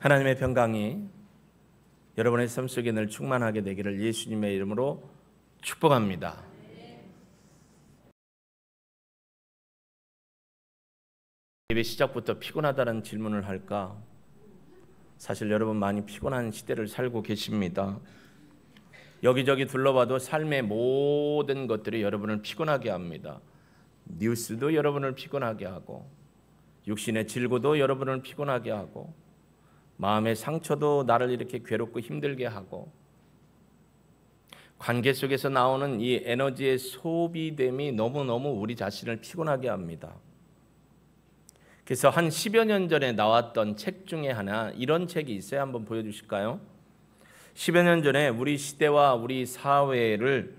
하나님의 평강이 여러분의 삶 속에 늘 충만하게 되기를 예수님의 이름으로 축복합니다. 예배 시작부터 피곤하다는 질문을 할까? 사실 여러분 많이 피곤한 시대를 살고 계십니다. 여기저기 둘러봐도 삶의 모든 것들이 여러분을 피곤하게 합니다. 뉴스도 여러분을 피곤하게 하고, 육신의 질고도 여러분을 피곤하게 하고, 마음의 상처도 나를 이렇게 괴롭고 힘들게 하고, 관계 속에서 나오는 이 에너지의 소비됨이 너무너무 우리 자신을 피곤하게 합니다. 그래서 한 10여 년 전에 나왔던 책 중에 하나, 이런 책이 있어요. 한번 보여주실까요? 10여 년 전에 우리 시대와 우리 사회를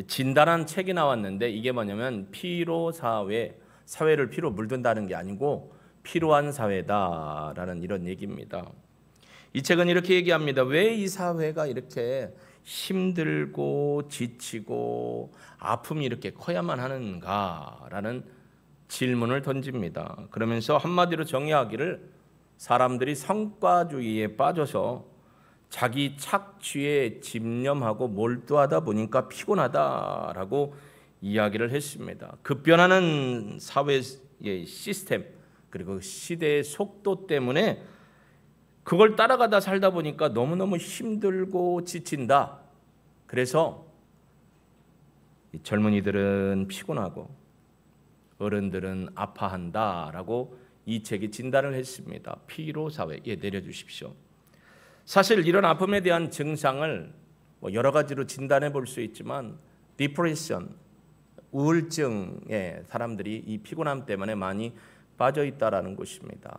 진단한 책이 나왔는데, 이게 뭐냐면 피로사회, 사회를 피로 물든다는 게 아니고 피로한 사회다라는 이런 얘기입니다. 이 책은 이렇게 얘기합니다. 왜 이 사회가 이렇게 힘들고 지치고 아픔이 이렇게 커야만 하는가라는 질문을 던집니다. 그러면서 한마디로 정의하기를, 사람들이 성과주의에 빠져서 자기 착취에 집념하고 몰두하다 보니까 피곤하다라고 이야기를 했습니다. 급변하는 사회의 시스템, 그리고 시대의 속도 때문에 그걸 따라가다 살다 보니까 너무너무 힘들고 지친다. 그래서 젊은이들은 피곤하고 어른들은 아파한다라고 이 책이 진단을 했습니다. 피로사회. 내려주십시오. 사실 이런 아픔에 대한 증상을 여러 가지로 진단해 볼 수 있지만, 디프레션, 우울증에 사람들이 이 피곤함 때문에 많이 빠져 있다라는 것입니다.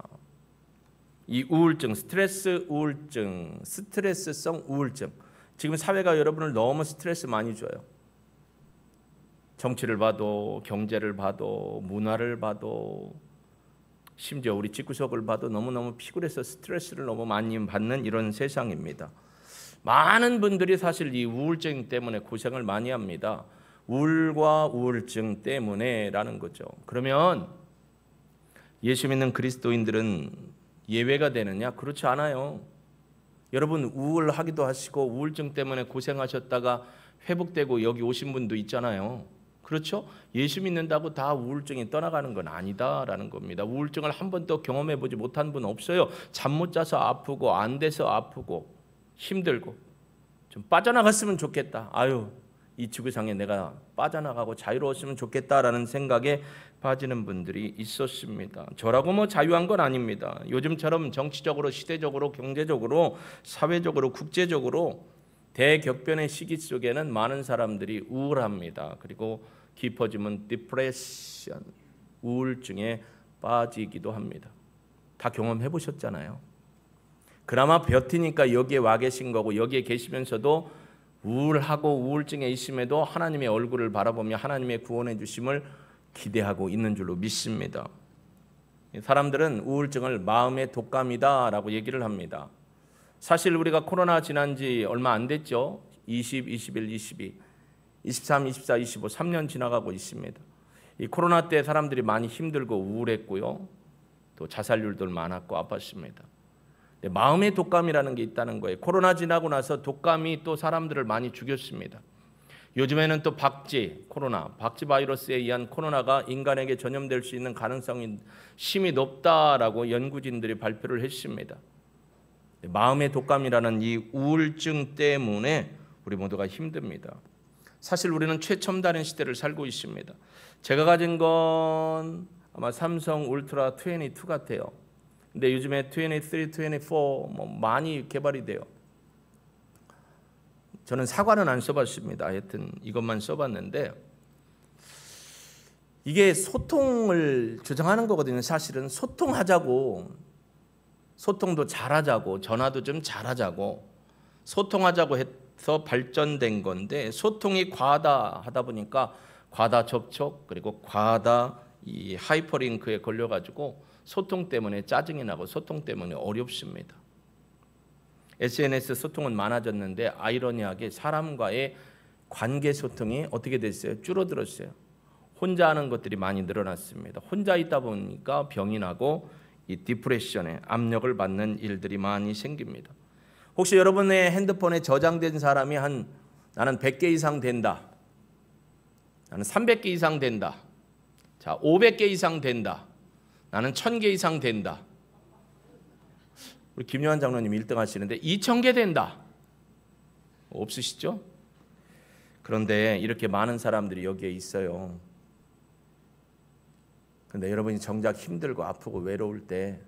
이 우울증, 스트레스 우울증, 스트레스성 우울증. 지금 사회가 여러분을 너무 스트레스 많이 줘요. 정치를 봐도, 경제를 봐도, 문화를 봐도, 심지어 우리 집구석을 봐도 너무너무 피곤해서 스트레스를 너무 많이 받는 이런 세상입니다. 많은 분들이 사실 이 우울증 때문에 고생을 많이 합니다. 우울과 우울증 때문에라는 거죠. 그러면 예수 믿는 그리스도인들은 예외가 되느냐? 그렇지 않아요. 여러분 우울하기도 하시고 우울증 때문에 고생하셨다가 회복되고 여기 오신 분도 있잖아요. 그렇죠? 예수 믿는다고 다 우울증이 떠나가는 건 아니다라는 겁니다. 우울증을 한 번도 경험해보지 못한 분 없어요. 잠 못 자서 아프고 안 돼서 아프고 힘들고, 좀 빠져나갔으면 좋겠다. 이 지구상에 내가 빠져나가고 자유로웠으면 좋겠다라는 생각에 빠지는 분들이 있었습니다. 저라고 자유한 건 아닙니다. 요즘처럼 정치적으로, 시대적으로, 경제적으로, 사회적으로, 국제적으로 대격변의 시기 속에는 많은 사람들이 우울합니다. 그리고 깊어지면 디프레션, 우울증에 빠지기도 합니다. 다 경험해 보셨잖아요. 그나마 버티니까 여기에 와 계신 거고, 여기에 계시면서도 우울하고 우울증에 있음에도 하나님의 얼굴을 바라보며 하나님의 구원해 주심을 기대하고 있는 줄로 믿습니다. 사람들은 우울증을 마음의 독감이다라고 얘기를 합니다. 사실 우리가 코로나 지난 지 얼마 안 됐죠. 20, 21, 22, 23, 24, 25, 3년 지나가고 있습니다. 이 코로나 때 사람들이 많이 힘들고 우울했고요. 또 자살률도 많았고 아팠습니다. 마음의 독감이라는 게 있다는 거예요. 코로나 지나고 나서 독감이 또 사람들을 많이 죽였습니다. 요즘에는 또 박쥐 바이러스에 의한 코로나가 인간에게 전염될 수 있는 가능성이 심히 높다라고 연구진들이 발표를 했습니다. 마음의 독감이라는 이 우울증 때문에 우리 모두가 힘듭니다. 사실 우리는 최첨단의 시대를 살고 있습니다. 제가 가진 건 아마 삼성 울트라 22 같아요. 근데 요즘에 23, 24 많이 개발이 돼요. 저는 사과는 안 써봤습니다. 하여튼 이것만 써봤는데, 이게 소통을 조장하는 거거든요. 사실은 소통하자고, 소통도 잘하자고, 전화도 좀 잘하자고, 소통하자고 해서 발전된 건데, 소통이 과다하다 보니까 과다 접촉, 그리고 과다 이 하이퍼링크에 걸려가지고 소통 때문에 짜증이 나고 소통 때문에 어렵습니다. SNS 소통은 많아졌는데 아이러니하게 사람과의 관계 소통이 어떻게 됐어요? 줄어들었어요. 혼자 하는 것들이 많이 늘어났습니다. 혼자 있다 보니까 병이 나고 이 디프레션에 압력을 받는 일들이 많이 생깁니다. 혹시 여러분의 핸드폰에 저장된 사람이 나는 100개 이상 된다. 나는 300개 이상 된다. 자, 500개 이상 된다. 나는 1000개 이상 된다. 우리 김요한 장로님 1등 하시는데 2000개 된다. 없으시죠? 그런데 이렇게 많은 사람들이 여기에 있어요. 그런데 여러분이 정작 힘들고 아프고 외로울 때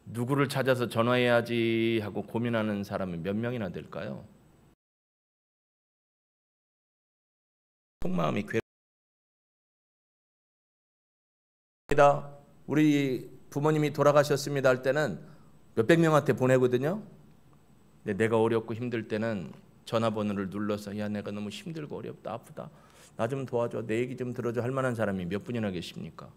누구를 찾아서 전화해야지 하고 고민하는 사람이 몇 명이나 될까요? 속마음이 괴롭다. 우리 부모님이 돌아가셨습니다 할 때는 몇백 명한테 보내거든요. 근데 내가 어렵고 힘들 때는 전화번호를 눌러서 야 내가 너무 힘들고 어렵다 아프다 나 좀 도와줘 내 얘기 좀 들어줘 할 만한 사람이 몇 분이나 계십니까?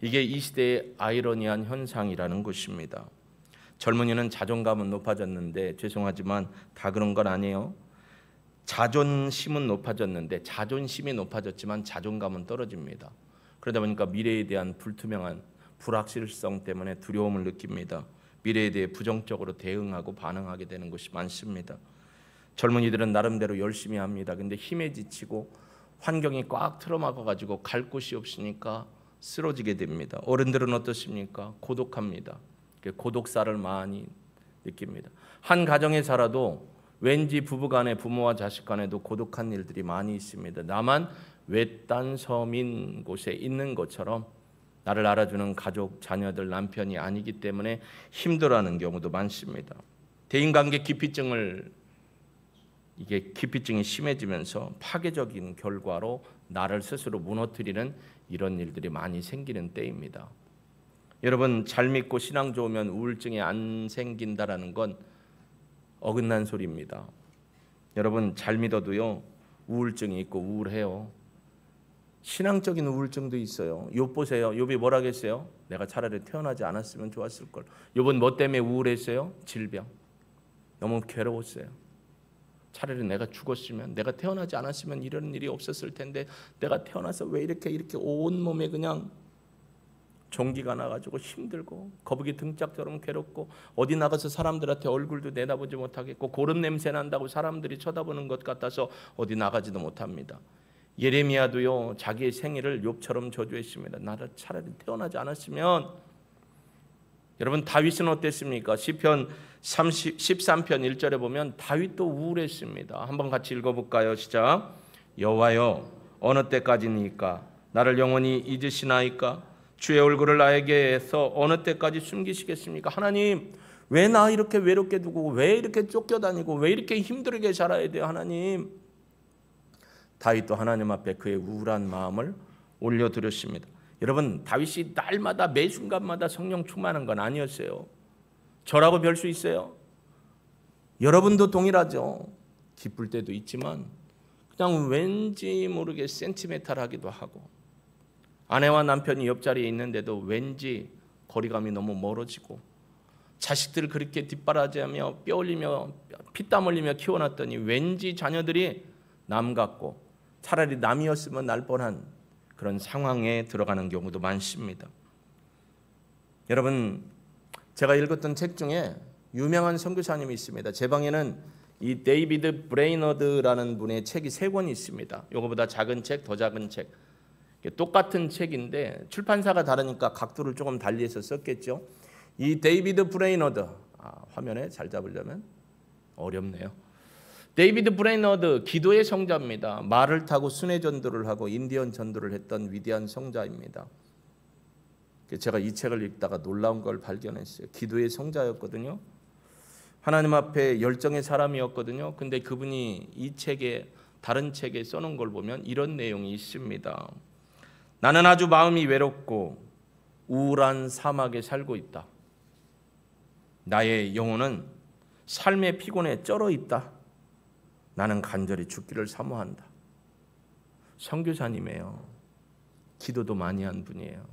이게 이 시대의 아이러니한 현상이라는 것입니다. 젊은이는 자존감은 높아졌는데 죄송하지만 다 그런 건 아니에요. 자존심은 높아졌는데 자존심이 높아졌지만 자존감은 떨어집니다. 그러다 보니까 미래에 대한 불투명한 불확실성 때문에 두려움을 느낍니다. 미래에 대해 부정적으로 대응하고 반응하게 되는 것이 많습니다. 젊은이들은 나름대로 열심히 합니다. 근데 힘에 지치고 환경이 꽉 틀어막아가지고 갈 곳이 없으니까 쓰러지게 됩니다. 어른들은 어떻습니까? 고독합니다. 고독사를 많이 느낍니다. 한 가정에 살아도 왠지 부부간에 부모와 자식 간에도 고독한 일들이 많이 있습니다. 나만 외딴 섬인 곳에 있는 것처럼 나를 알아주는 가족, 자녀들, 남편이 아니기 때문에 힘들어하는 경우도 많습니다. 대인관계 기피증이 심해지면서 파괴적인 결과로 나를 스스로 무너뜨리는 이런 일들이 많이 생기는 때입니다. 여러분 잘 믿고 신앙 좋으면 우울증이 안 생긴다라는 건 어긋난 소리입니다. 여러분 잘 믿어도요 우울증이 있고 우울해요. 신앙적인 우울증도 있어요. 욥 보세요. 욥이 뭐라 했어요? 내가 차라리 태어나지 않았으면 좋았을 걸. 욥은 뭐 때문에 우울했어요? 질병. 너무 괴로웠어요. 차라리 내가 죽었으면 내가 태어나지 않았으면 이런 일이 없었을 텐데 내가 태어나서 왜 이렇게 온몸에 그냥 종기가 나가지고 힘들고 거북이 등짝처럼 괴롭고 어디 나가서 사람들한테 얼굴도 내다보지 못하겠고 고름 냄새 난다고 사람들이 쳐다보는 것 같아서 어디 나가지도 못합니다. 예레미야도요 자기의 생일을 욥처럼 저주했습니다. 나를 차라리 태어나지 않았으면. 여러분 다윗은 어땠습니까? 시편 13편 1절에 보면 다윗도 우울했습니다. 한번 같이 읽어볼까요? 시작. 여호와여 어느 때까지니까 나를 영원히 잊으시나이까? 주의 얼굴을 나에게서 어느 때까지 숨기시겠습니까? 하나님 왜 나 이렇게 외롭게 두고 왜 이렇게 쫓겨다니고 왜 이렇게 힘들게 살아야 돼요? 하나님. 다윗도 하나님 앞에 그의 우울한 마음을 올려드렸습니다. 여러분 다윗이 날마다 매 순간마다 성령 충만한 건 아니었어요. 저라고 별 수 있어요? 여러분도 동일하죠. 기쁠 때도 있지만 그냥 왠지 모르게 센티멘탈하기도 하고 아내와 남편이 옆자리에 있는데도 왠지 거리감이 너무 멀어지고 자식들 그렇게 뒷바라지하며 뼈 흘리며 피땀 흘리며 키워놨더니 왠지 자녀들이 남 같고 차라리 남이었으면 날 뻔한 그런 상황에 들어가는 경우도 많습니다. 여러분 제가 읽었던 책 중에 유명한 선교사님이 있습니다. 제 방에는 이 데이비드 브레이너드라는 분의 책이 3권이 있습니다. 이거보다 작은 책, 더 작은 책. 똑같은 책인데 출판사가 다르니까 각도를 조금 달리해서 썼겠죠. 이 데이비드 브레이너드 화면에 잘 잡으려면 어렵네요. 데이비드 브레이너드 기도의 성자입니다. 말을 타고 순회 전도를 하고 인디언 전도를 했던 위대한 성자입니다. 제가 이 책을 읽다가 놀라운 걸 발견했어요. 기도의 성자였거든요. 하나님 앞에 열정의 사람이었거든요. 근데 그분이 이 책에 다른 책에 써놓은 걸 보면 이런 내용이 있습니다. 나는 아주 마음이 외롭고 우울한 사막에 살고 있다. 나의 영혼은 삶의 피곤에 쩔어 있다. 나는 간절히 죽기를 사모한다. 선교사님이에요. 기도도 많이 한 분이에요.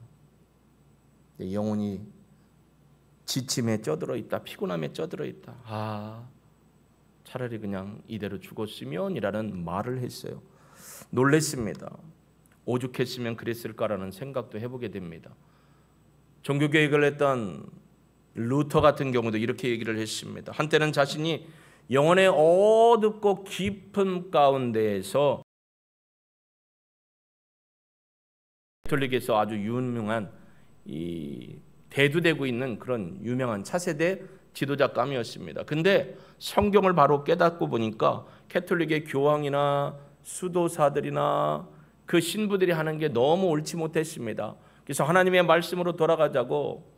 영혼이 지침에 쪄들어 있다. 피곤함에 쪄들어 있다. 차라리 그냥 이대로 죽었으면 이라는 말을 했어요. 놀랬습니다. 오죽했으면 그랬을까라는 생각도 해보게 됩니다. 종교개혁을 했던 루터 같은 경우도 이렇게 얘기를 했습니다. 한때는 자신이 영혼의 어둡고 깊은 가운데에서 가톨릭에서 아주 유명한 대두되고 있는 그런 유명한 차세대 지도자감이었습니다. 근데 성경을 바로 깨닫고 보니까 가톨릭의 교황이나 수도사들이나 그 신부들이 하는 게 너무 옳지 못했습니다. 그래서 하나님의 말씀으로 돌아가자고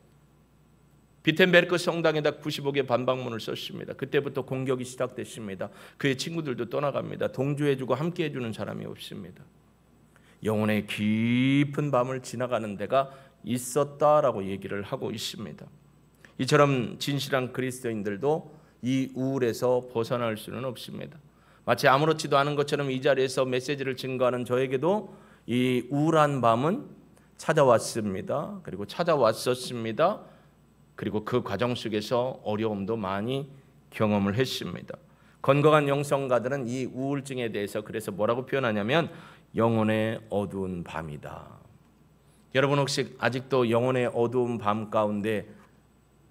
비텐베르크 성당에다 95개 반박문을 썼습니다. 그때부터 공격이 시작됐습니다. 그의 친구들도 떠나갑니다. 동조해주고 함께해주는 사람이 없습니다. 영혼의 깊은 밤을 지나가는 데가 있었다라고 얘기를 하고 있습니다. 이처럼 진실한 그리스도인들도 이 우울에서 벗어날 수는 없습니다. 마치 아무렇지도 않은 것처럼 이 자리에서 메시지를 증거하는 저에게도 이 우울한 밤은 찾아왔습니다. 그리고 찾아왔었습니다. 그리고 그 과정 속에서 어려움도 많이 경험을 했습니다. 건강한 영성가들은 이 우울증에 대해서 그래서 뭐라고 표현하냐면 영혼의 어두운 밤이다. 여러분 혹시 아직도 영혼의 어두운 밤 가운데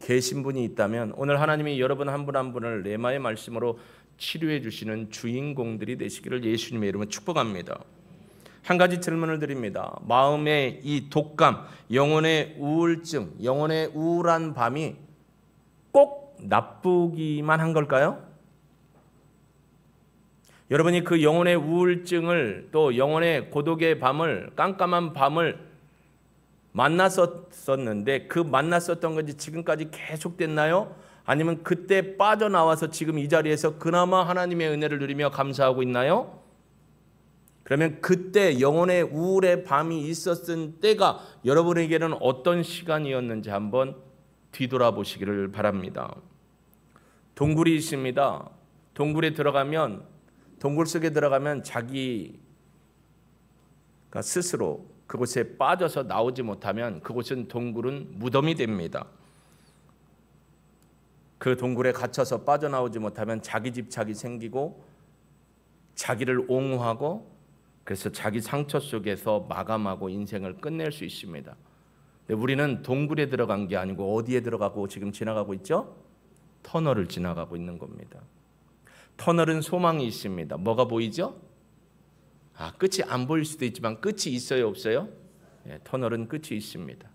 계신 분이 있다면 오늘 하나님이 여러분 한 분 한 분을 레마의 말씀으로 치료해 주시는 주인공들이 되시기를 예수님의 이름으로 축복합니다. 한 가지 질문을 드립니다. 마음의 이 독감, 영혼의 우울증, 영혼의 우울한 밤이 꼭 나쁘기만 한 걸까요? 여러분이 그 영혼의 우울증을 또 영혼의 고독의 밤을 깜깜한 밤을 만났었는데 그 만났었던 것이 지금까지 계속됐나요? 아니면 그때 빠져나와서 지금 이 자리에서 그나마 하나님의 은혜를 누리며 감사하고 있나요? 그러면 그때 영혼의 우울의 밤이 있었던 때가 여러분에게는 어떤 시간이었는지 한번 뒤돌아보시기를 바랍니다. 동굴이 있습니다. 동굴 속에 들어가면 자기가 스스로 그곳에 빠져서 나오지 못하면 그곳은 동굴은 무덤이 됩니다. 그 동굴에 갇혀서 빠져나오지 못하면 자기 집착이 생기고 자기를 옹호하고 그래서 자기 상처 속에서 마감하고 인생을 끝낼 수 있습니다. 근데 우리는 동굴에 들어간 게 아니고 어디에 들어가고 지금 지나가고 있죠? 터널을 지나가고 있는 겁니다. 터널은 소망이 있습니다. 뭐가 보이죠? 끝이 안 보일 수도 있지만 끝이 있어요, 없어요? 터널은 끝이 있습니다.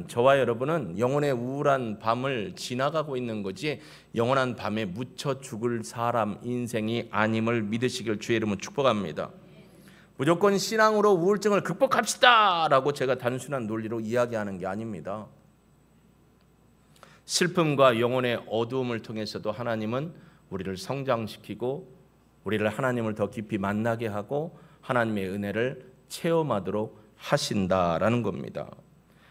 저와 여러분은 영혼의 우울한 밤을 지나가고 있는 거지 영원한 밤에 묻혀 죽을 사람 인생이 아님을 믿으시길 주의 이름으로 축복합니다. 무조건 신앙으로 우울증을 극복합시다 라고 제가 단순한 논리로 이야기하는 게 아닙니다. 슬픔과 영혼의 어두움을 통해서도 하나님은 우리를 성장시키고 우리를 하나님을 더 깊이 만나게 하고 하나님의 은혜를 체험하도록 하신다라는 겁니다.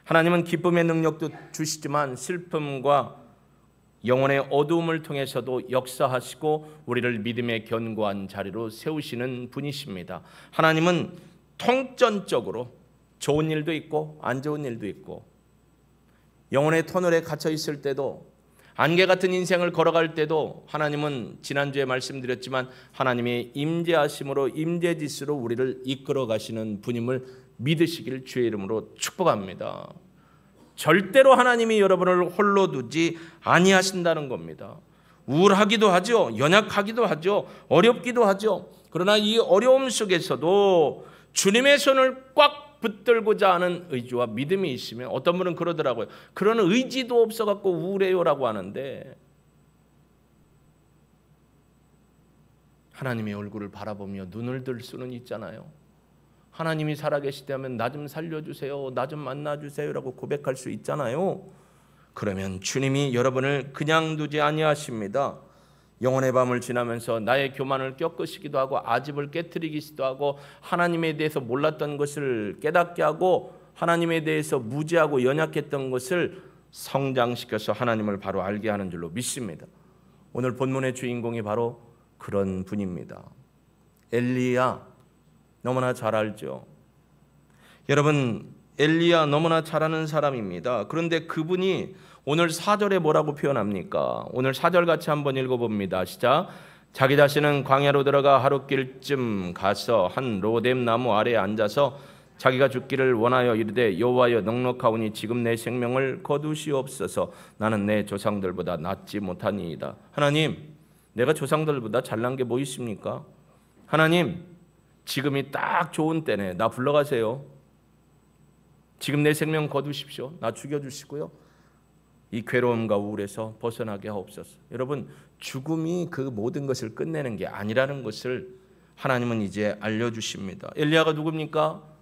하나님은 기쁨의 능력도 주시지만 슬픔과 영혼의 어두움을 통해서도 역사하시고 우리를 믿음의 견고한 자리로 세우시는 분이십니다. 하나님은 통전적으로 좋은 일도 있고 안 좋은 일도 있고 영혼의 터널에 갇혀 있을 때도 안개 같은 인생을 걸어갈 때도 하나님은 지난주에 말씀드렸지만 하나님의 임재하심으로 임재지수로 우리를 이끌어 가시는 분임을 믿으시길 주의 이름으로 축복합니다. 절대로 하나님이 여러분을 홀로 두지 아니하신다는 겁니다. 우울하기도 하죠. 연약하기도 하죠. 어렵기도 하죠. 그러나 이 어려움 속에서도 주님의 손을 꽉 붙들고자 하는 의지와 믿음이 있으면 어떤 분은 그러더라고요. 그런 의지도 없어갖고 우울해요라고 하는데 하나님의 얼굴을 바라보며 눈을 들 수는 있잖아요. 하나님이 살아계시다면 나 좀 살려주세요. 나 좀 만나주세요 라고 고백할 수 있잖아요. 그러면 주님이 여러분을 그냥 두지 아니하십니다. 영혼의 밤을 지나면서 나의 교만을 꺾으시기도 하고 아집을 깨트리기도 하고 하나님에 대해서 몰랐던 것을 깨닫게 하고 하나님에 대해서 무지하고 연약했던 것을 성장시켜서 하나님을 바로 알게 하는 줄로 믿습니다. 오늘 본문의 주인공이 바로 그런 분입니다. 엘리야 너무나 잘 알죠. 여러분 엘리야 너무나 잘 아는 사람입니다. 그런데 그분이 오늘 4절에 뭐라고 표현합니까? 오늘 4절 같이 한번 읽어봅니다. 시작. 자기 자신은 광야로 들어가 하룻길쯤 가서 한 로뎀 나무 아래에 앉아서 자기가 죽기를 원하여 이르되 여호와여 넉넉하오니 지금 내 생명을 거두시옵소서. 나는 내 조상들보다 낫지 못하니이다. 하나님, 내가 조상들보다 잘난 게 뭐 있습니까? 하나님, 지금이 딱 좋은 때네. 나 불러가세요. 지금 내 생명 거두십시오. 나 죽여주시고요. 이 괴로움과 우울에서 벗어나게 하옵소서. 여러분, 죽음이 그 모든 것을 끝내는 게 아니라는 것을 하나님은 이제 알려주십니다. 엘리야가 누굽니까?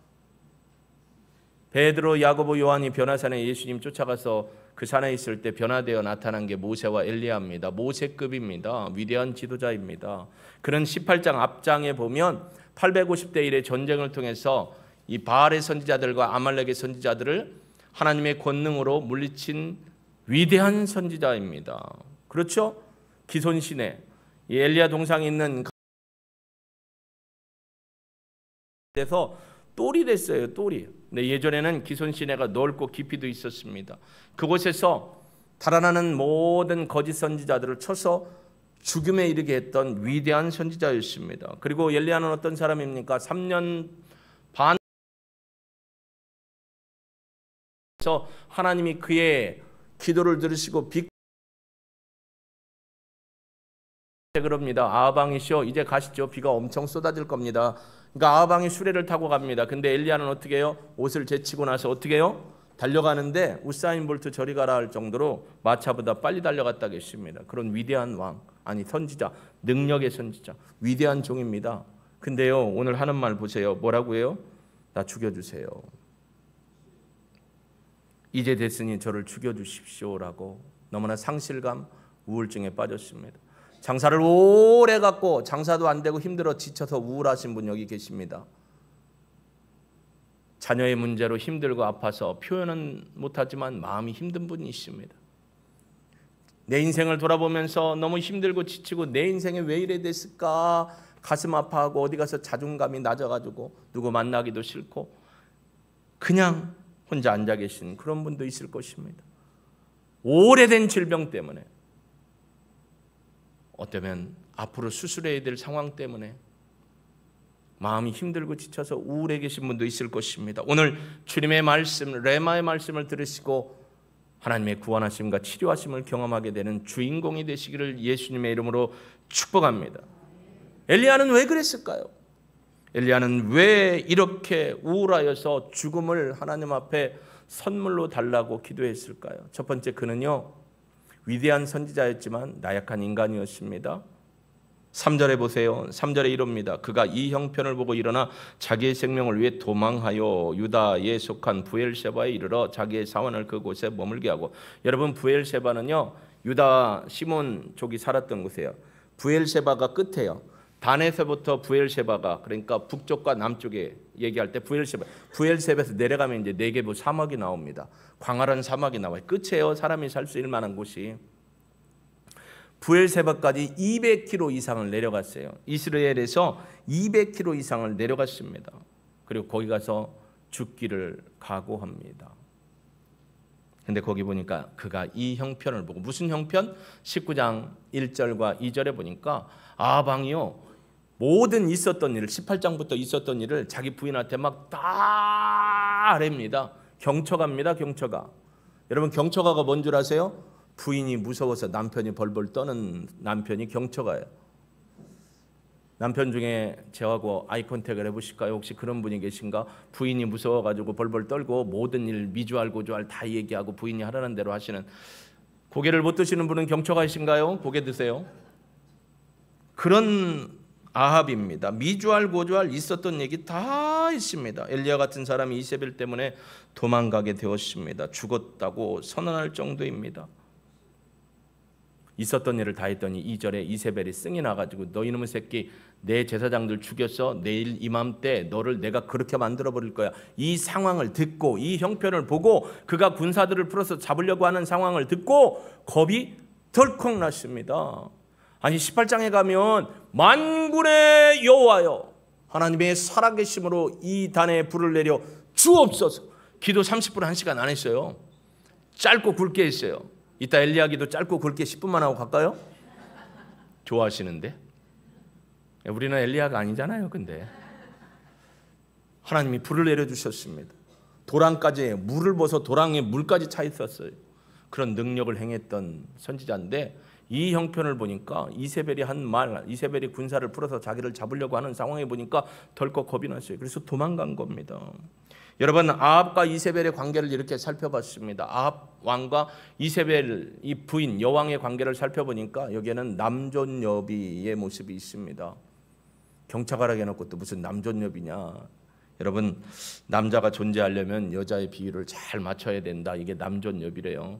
베드로, 야고보, 요한이 변화산에 예수님 쫓아가서 그 산에 있을 때 변화되어 나타난 게 모세와 엘리야입니다. 모세급입니다. 위대한 지도자입니다. 그는 18장 앞장에 보면 850대 1의 전쟁을 통해서 이 바알의 선지자들과 아말렉의 선지자들을 하나님의 권능으로 물리친 위대한 선지자입니다. 그렇죠? 기손시내, 이 엘리야 동상이 있는 데서 똘이 됐어요. 똘이. 근데 예전에는 기손시내가 넓고 깊이도 있었습니다. 그곳에서 달아나는 모든 거짓 선지자들을 쳐서 죽음에 이르게 했던 위대한 선지자였습니다. 그리고 엘리야는 어떤 사람입니까? 3년 반 하나님이 그의 기도를 들으시고 그럽니다. 아하방이시여 이제 가시죠. 비가 엄청 쏟아질 겁니다. 그러니까 아하방이 수레를 타고 갑니다. 근데 엘리야는 어떻게 해요? 옷을 제치고 나서 어떻게 해요? 달려가는데 우사인 볼트 저리 가라 할 정도로 마차보다 빨리 달려갔다 계십니다. 그런 위대한 왕, 아니 선지자, 능력의 선지자, 위대한 종입니다. 근데요, 오늘 하는 말 보세요. 뭐라고 해요? 나 죽여주세요. 이제 됐으니 저를 죽여주십시오라고 너무나 상실감, 우울증에 빠졌습니다. 장사를 오래 갖고 장사도 안 되고 힘들어 지쳐서 우울하신 분 여기 계십니다. 자녀의 문제로 힘들고 아파서 표현은 못하지만 마음이 힘든 분이 있습니다. 내 인생을 돌아보면서 너무 힘들고 지치고 내 인생에 왜 이래 됐을까 가슴 아파하고 어디 가서 자존감이 낮아가지고 누구 만나기도 싫고 그냥 혼자 앉아 계신 그런 분도 있을 것입니다. 오래된 질병 때문에 어쩌면 앞으로 수술해야 될 상황 때문에 마음이 힘들고 지쳐서 우울해 계신 분도 있을 것입니다. 오늘 주님의 말씀, 레마의 말씀을 들으시고 하나님의 구원하심과 치료하심을 경험하게 되는 주인공이 되시기를 예수님의 이름으로 축복합니다. 엘리야는 왜 그랬을까요? 엘리야는 왜 이렇게 우울하여서 죽음을 하나님 앞에 선물로 달라고 기도했을까요? 첫 번째, 그는요 위대한 선지자였지만 나약한 인간이었습니다. 3절에 보세요. 3절에 이럽니다. 그가 이 형편을 보고 일어나 자기의 생명을 위해 도망하여 유다에 속한 부엘세바에 이르러 자기의 사원을 그곳에 머물게 하고. 여러분, 부엘세바는요 유다 시몬 족이 살았던 곳이에요. 부엘세바가 끝에요. 단에서부터 부엘세바가, 그러니까 북쪽과 남쪽에 얘기할 때 부엘세바에서 내려가면 이제 네게부 사막이 나옵니다. 광활한 사막이 나와요. 끝이에요. 사람이 살 수 있을 만한 곳이. 부엘세바까지 200km 이상을 내려갔어요. 이스라엘에서 200km 이상을 내려갔습니다. 그리고 거기 가서 죽기를 각오합니다. 근데 거기 보니까 그가 이 형편을 보고, 무슨 형편? 19장 1절과 2절에 보니까 아방이요 모든 있었던 일을, 18장부터 있었던 일을 자기 부인한테 막 다 아랍니다. 경처갑니다. 경처가. 여러분, 경처가가 뭔 줄 아세요? 부인이 무서워서 남편이 벌벌 떠는 남편이 경처가예요. 남편 중에 저하고 아이 컨택을 해보실까요? 혹시 그런 분이 계신가? 부인이 무서워가지고 벌벌 떨고 모든 일 미주알 고주알 다 얘기하고 부인이 하라는 대로 하시는, 고개를 못 드시는 분은 경처가이신가요? 고개 드세요. 그런 아합입니다. 미주알 고주알 있었던 얘기 다 있습니다. 엘리야 같은 사람이 이세벨 때문에 도망가게 되었습니다. 죽었다고 선언할 정도입니다. 있었던 일을 다 했더니 2절에 이세벨이 승이 나가지고 너 이놈의 새끼 내 제사장들 죽였어. 내일 이맘때 너를 내가 그렇게 만들어버릴 거야. 이 상황을 듣고, 이 형편을 보고, 그가 군사들을 풀어서 잡으려고 하는 상황을 듣고 겁이 덜컥 났습니다. 아니 18장에 가면 만군의 여호와여 하나님의 살아계심으로 이 단에 불을 내려 주옵소서. 기도 30분 1시간 안 했어요. 짧고 굵게 했어요. 이따 엘리야 기도 짧고 굵게 10분만 하고 갈까요? 좋아하시는데. 우리는 엘리야가 아니잖아요. 근데 하나님이 불을 내려주셨습니다. 도랑까지 물을 부어서 도랑에 물까지 차 있었어요. 그런 능력을 행했던 선지자인데 이 형편을 보니까 이세벨이 한 말, 이세벨이 군사를 풀어서 자기를 잡으려고 하는 상황에 보니까 덜컥 겁이 났어요. 그래서 도망간 겁니다. 여러분, 아합과 이세벨의 관계를 이렇게 살펴봤습니다. 아합 왕과 이세벨 이 부인 여왕의 관계를 살펴보니까 여기에는 남존여비의 모습이 있습니다. 경차가락에 놓고 또 무슨 남존여비냐. 여러분, 남자가 존재하려면 여자의 비율을 잘 맞춰야 된다. 이게 남존여비래요.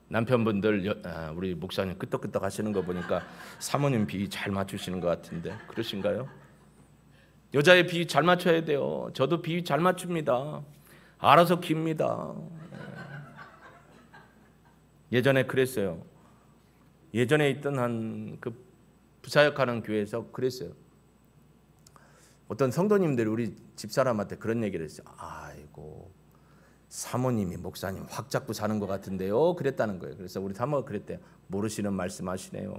남편분들 우리 목사님 끄떡끄떡 하시는 거 보니까 사모님 비위 잘 맞추시는 것 같은데 그러신가요? 여자의 비위 잘 맞춰야 돼요. 저도 비위 잘 맞춥니다. 알아서 깁니다. 예전에 그랬어요. 예전에 있던 한 그 부사역하는 교회에서 그랬어요. 어떤 성도님들이 우리 집사람한테 그런 얘기를 했어요. 아이고, 사모님이 목사님 확 잡고 사는 것 같은데요. 그랬다는 거예요. 그래서 우리 사모가 그랬대요. 모르시는 말씀하시네요.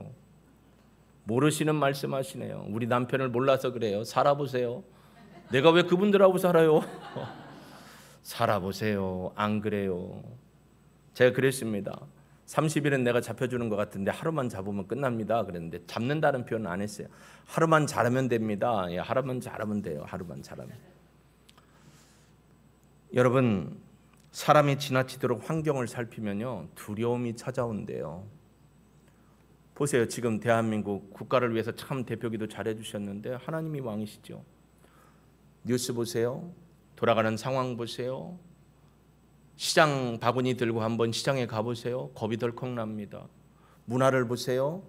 모르시는 말씀하시네요. 우리 남편을 몰라서 그래요. 살아보세요. 내가 왜 그분들하고 살아요? 살아보세요. 안 그래요. 제가 그랬습니다. 30일은 내가 잡혀주는 것 같은데 하루만 잡으면 끝납니다. 그랬는데 잡는다는 표현은 안 했어요. 하루만 잘하면 됩니다. 예, 하루만 잘하면 돼요. 하루만 잘하면. 여러분, 사람이 지나치도록 환경을 살피면요 두려움이 찾아온대요. 보세요. 지금 대한민국 국가를 위해서 참 대표기도 잘해 주셨는데 하나님이 왕이시죠. 뉴스 보세요. 돌아가는 상황 보세요. 시장 바구니 들고 한번 시장에 가보세요. 겁이 덜컥 납니다. 문화를 보세요.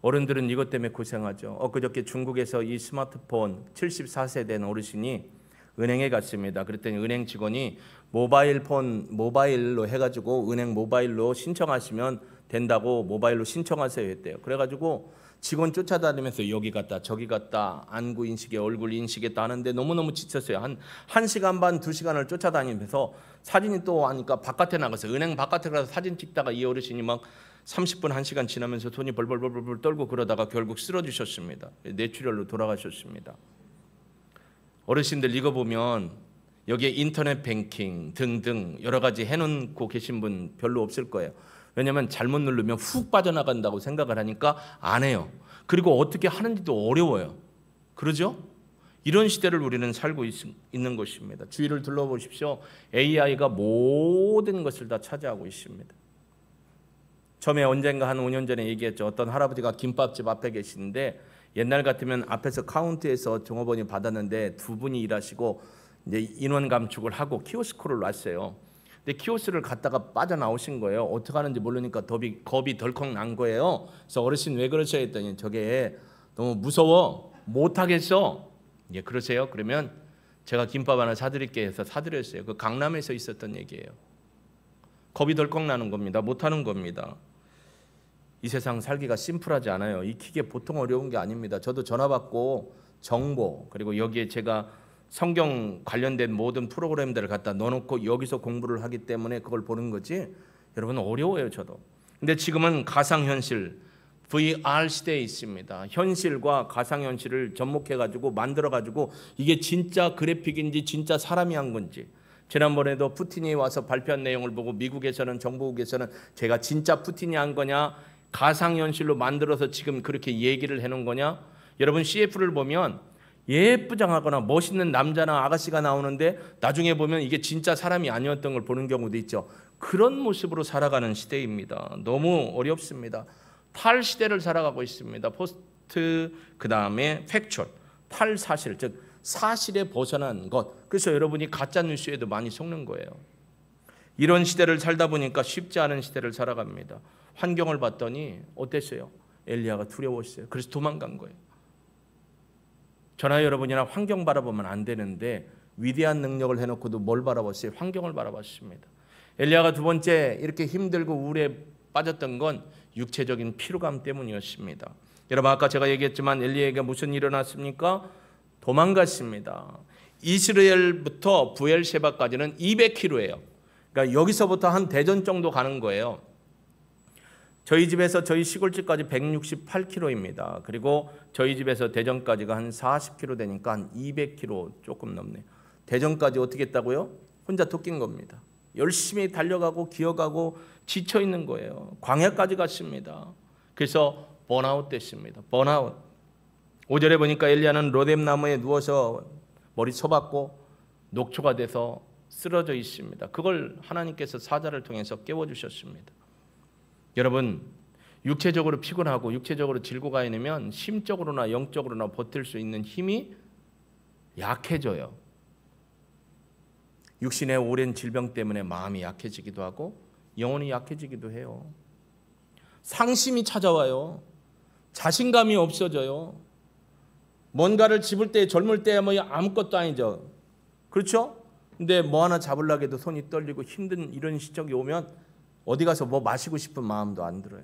어른들은 이것 때문에 고생하죠. 엊그저께 중국에서 이 스마트폰 74세 된 어르신이 은행에 갔습니다. 그랬더니 은행 직원이 모바일로 해가지고 은행 모바일로 신청하시면 된다고 모바일로 신청하세요 했대요. 그래가지고 직원 쫓아다니면서 여기 갔다 저기 갔다 안구 인식에 얼굴 인식에 따는데 너무너무 지쳤어요. 한 시간 반 2시간을 쫓아다니면서 사진이 또 하니까 바깥에 나가서 은행 바깥에 가서 사진 찍다가 이 어르신이 막 30분 1시간 지나면서 손이 벌벌벌벌 떨고 그러다가 결국 쓰러지셨습니다. 뇌출혈로 돌아가셨습니다. 어르신들 이거 보면 여기에 인터넷 뱅킹 등등 여러 가지 해놓고 계신 분 별로 없을 거예요. 왜냐하면 잘못 누르면 훅 빠져나간다고 생각을 하니까 안 해요. 그리고 어떻게 하는지도 어려워요. 그러죠? 이런 시대를 우리는 살고 있는 것입니다. 주위를 둘러보십시오. AI가 모든 것을 다 차지하고 있습니다. 처음에 언젠가 한 5년 전에 얘기했죠. 어떤 할아버지가 김밥집 앞에 계시는데 옛날 같으면 앞에서 카운트에서 종업원이 받았는데 두 분이 일하시고 이제 인원 감축을 하고 키오스크를 놨어요. 근데 키오스크를 갔다가 빠져나오신 거예요. 어떻게 하는지 모르니까 겁이 덜컥 난 거예요. 그래서 어르신 왜 그러셔 했더니 저게 너무 무서워 못하겠어. 예, 그러세요? 그러면 제가 김밥 하나 사드릴게 해서 사드렸어요. 그 강남에서 있었던 얘기예요. 겁이 덜컥 나는 겁니다. 못하는 겁니다. 이 세상 살기가 심플하지 않아요. 익히기 보통 어려운 게 아닙니다. 저도 전화 받고 정보 그리고 여기에 제가 성경 관련된 모든 프로그램들을 갖다 넣어놓고 여기서 공부를 하기 때문에 그걸 보는 거지 여러분 어려워요. 저도. 근데 지금은 가상현실 VR 시대에 있습니다. 현실과 가상현실을 접목해가지고 만들어가지고 이게 진짜 그래픽인지 진짜 사람이 한 건지 지난번에도 푸틴이 와서 발표한 내용을 보고 미국에서는 정부국에서는 제가 진짜 푸틴이 한 거냐 가상현실로 만들어서 지금 그렇게 얘기를 해놓은 거냐. 여러분 CF를 보면 예쁘장하거나 멋있는 남자나 아가씨가 나오는데 나중에 보면 이게 진짜 사람이 아니었던 걸 보는 경우도 있죠. 그런 모습으로 살아가는 시대입니다. 너무 어렵습니다. 탈시대를 살아가고 있습니다. 포스트 그다음에 팩추얼 탈사실 즉 사실에 벗어난 것. 그래서 여러분이 가짜뉴스에도 많이 속는 거예요. 이런 시대를 살다 보니까 쉽지 않은 시대를 살아갑니다. 환경을 봤더니 어땠어요? 엘리야가 두려웠어요. 그래서 도망간 거예요. 저나 여러분이나 환경 바라보면 안 되는데 위대한 능력을 해놓고도 뭘 바라봤어요? 환경을 바라봤습니다. 엘리야가 두 번째 이렇게 힘들고 우울에 빠졌던 건 육체적인 피로감 때문이었습니다. 여러분 아까 제가 얘기했지만 엘리야에게 무슨 일이 일어났습니까? 도망갔습니다. 이스라엘부터 부엘셰바까지는 200km예요. 그러니까 여기서부터 한 대전 정도 가는 거예요. 저희 집에서 저희 시골집까지 168km입니다. 그리고 저희 집에서 대전까지가 한 40km 되니까 한 200km 조금 넘네요. 대전까지 어떻게 했다고요? 혼자 토낀 겁니다. 열심히 달려가고 기어가고 지쳐 있는 거예요. 광야까지 갔습니다. 그래서 번아웃 됐습니다. 번아웃. 5절에 보니까 엘리야는 로뎀 나무에 누워서 머리 쳐박고 녹초가 돼서 쓰러져 있습니다. 그걸 하나님께서 사자를 통해서 깨워주셨습니다. 여러분, 육체적으로 피곤하고 육체적으로 질고 가 있으면 심적으로나 영적으로나 버틸 수 있는 힘이 약해져요. 육신의 오랜 질병 때문에 마음이 약해지기도 하고 영혼이 약해지기도 해요. 상심이 찾아와요. 자신감이 없어져요. 뭔가를 집을 때 젊을 때 뭐 아무것도 아니죠. 그렇죠? 근데 뭐 하나 잡으려고 해도 손이 떨리고 힘든 이런 시적이 오면 어디 가서 뭐 마시고 싶은 마음도 안 들어요.